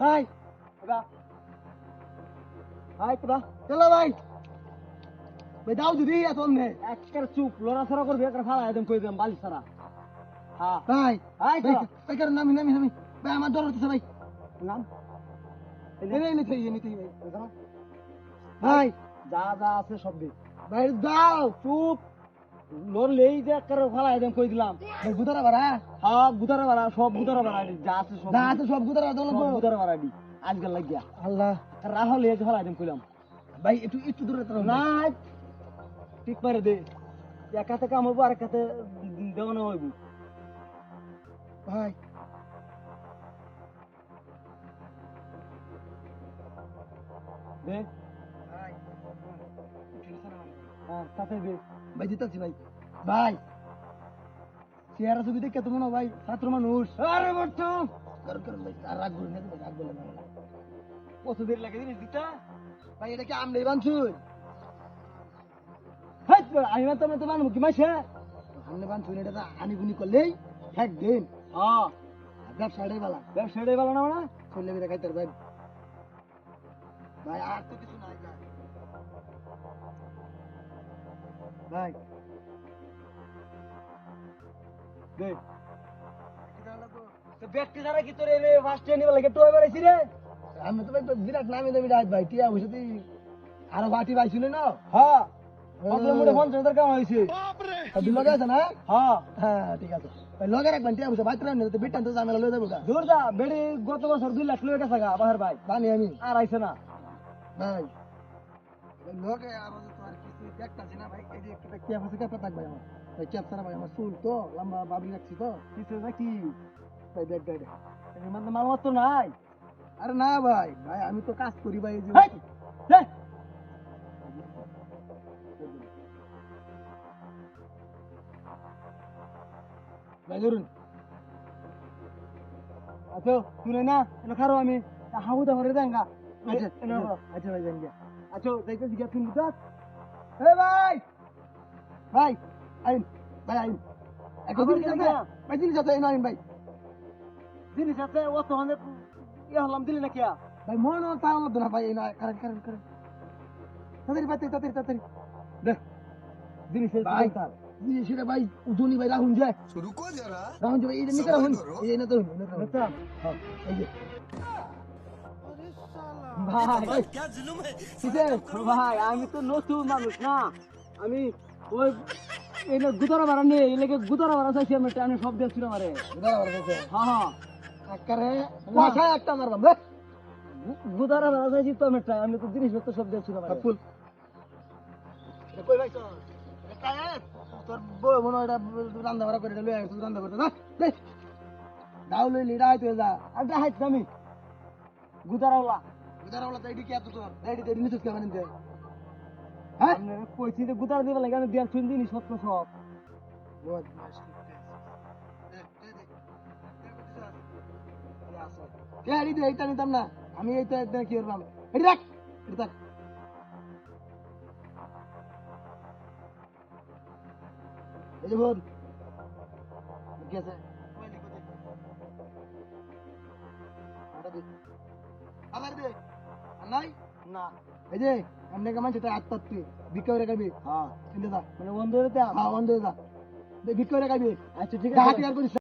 ভাই ভাই তোরা চলো ভাই ভাই দাও যদি এত অমনে একের চুপ লড়াছড়া করবি একটা ফালা একদম কই দিলাম বালিশ ছাড়া। হ্যাঁ ভাই ভাই ভাই ভাই কারণ নামি নামি নামি ভাই আমার ডর হচ্ছে ভাই নাম নিতে ভাই ভাই যা যা আছে সব দে। ভাই দাও চুপ লড়লেই যে একটা ফালা একদম কই দিলাম। ভাই গুদারা বাড়া হ্যাঁ গুদারা বাড়া সব গুদারা বাড়া যা আছে সব যা আছে সব গুদারা দল সব গুদারা বাড়া দি আজকাল লাগিয়া আল্লাহ রাহল এই যে ফালা একদম কইলাম। ভাই একটু একটু দূরে তো না ঠিক মারে দে এক হাতে কাম হইব আর এক হাতে দেওয়ানো হইব। ভাই দে ভাই হ্যাঁ তাতে দে ভাই জিতাছি ভাই ভাই চেহারা ছবি দেখে তো মনে হয় ভাই ছাত্র মানুষ আরে বট্টু কারণ কারণ ভাই আর রাগ বলি না তো ভাই, রাগ বলে না কত দেরি লাগে জিনিস দিতা। ভাই এটা কি আমলে বানছুই হাই আমি তো মানব কি মাসে। আমলে বানছুই এটা আনিগুনি করলেই একদিন হ্যাঁ ব্যবসাটাই বালা ব্যবসাটাই ভালো না মানে চললে বেটা খাইতে ভাই ভাই আর তো কিছু নাই ভাই ভাই দে তো ব্যক্তি দ্বারা কি তোর রে ফার্স্ট নিবা লাগে তো এবার আইছি রে। আমি তো ভাই বিরাট নামে দেবি রাত ভাই টিয়া হইছে তুই আরো বাটি পাইছিল না হ্যাঁ কত মুড়ে 50,000 কাম হইছে। তুই লগে আছে না হ্যাঁ হ্যাঁ ঠিক আছে ভাই লগে রাখবেন টিয়া হইছে ভাই তোরা তো বিটান তো ঝামেলা লয়ে যাবো গা দূর যা বেড়ি গত বছর 2 লাখ লয়ে গেছে গা বাহার ভাই জানি আমি আর আইছে না। ভাই লগে আমার তো আর কিছু দেখতাছি না ভাই এই যে একটু টিয়া হইছে কেটে থাক ভাই আমার ভাই ক্যাপ ছাড়া ভাই আমার চুল তো লম্বা বাবরি রাখছি তো কিছু নাকি ভাই দেখ দেখ এর মধ্যে মালমত তো নাই। আরে না ভাই ভাই আমি তো কাজ করি ভাই এই যে হেই দে ভাই ধরুন আচ্ছা শুনে না এনে খারো আমি হাউদা ভরে দেঙ্গা আচ্ছা এনে আচ্ছা ভাই জান গিয়া আচ্ছা যাইতে দিগা তুমি দাস এ ভাই ভাই আইন ভাই আইন এক আবার জিনিস কেন আছে ভাই জিনিস আছে আইন ভাই জিনিস আছে ও তো মানে ইয়া হলাম দিলি না কিয়া ভাই মন তার মধ্যে না ভাই এই না কারণ কারণ কারণ তাড়াতাড়ি ভাই তাড়াতাড়ি তাড়াতাড়ি দেখ জিনিস ভাই তার জিনিস এটা ভাই উদুনি ভাই রাহুন যায় रुको जरा রাহুন যায় ভাই এই নিকে রাহুন এই না তো আচ্ছা হ্যাঁ এই যে ভাই क्या जुलुम है কিসে ভাই আমি তো নতুন মানুষ না আমি ওই এই না গুদারা মারা নেই এই লাগে গুদারা মারা চাইছি আমি সব দিয়েছিল মারে দাঁড়া বড় কাছে হ্যাঁ হ্যাঁ আকারে কোথা একটা মারবাম রে গুদারা মারা চাইছি তো আমি তো জিনিসপত্র সব দিয়েছিল মারে ফুল কই ভাই তো কায়ে তোর বউ মনে হয় এটা রান্না বাড়া করে লই আইছিস রান্না করতে না দে দাও লই লিডা আইতে যা আর দেখাই আমি গুদারাওলা উদারা বলা তাই কি এত তোর দাইডি দেডি নিছিস কে বানিতে হ্যাঁ আমি কইছি যে গুদারা দিবা লাগে আমি দেড় শুন জিনিসপত্র সব বহুত মাস কে আড়ি দে এইটা নিতাম না আমি এইটা একদম কি করবাম এডি রাখ এডি থাক এই যে বোন কি আছে আবার দে আর নাই না এই যে এমনি কেমন সেটা আত্মা তুই ভিক্ষা করে খাবি হ্যাঁ কিন্তু দা মানে বন্ধু হইতে হ্যাঁ বন্ধ দা ভিক্ষা করে খাবি আচ্ছা ঠিক হাতি আছে আর করিস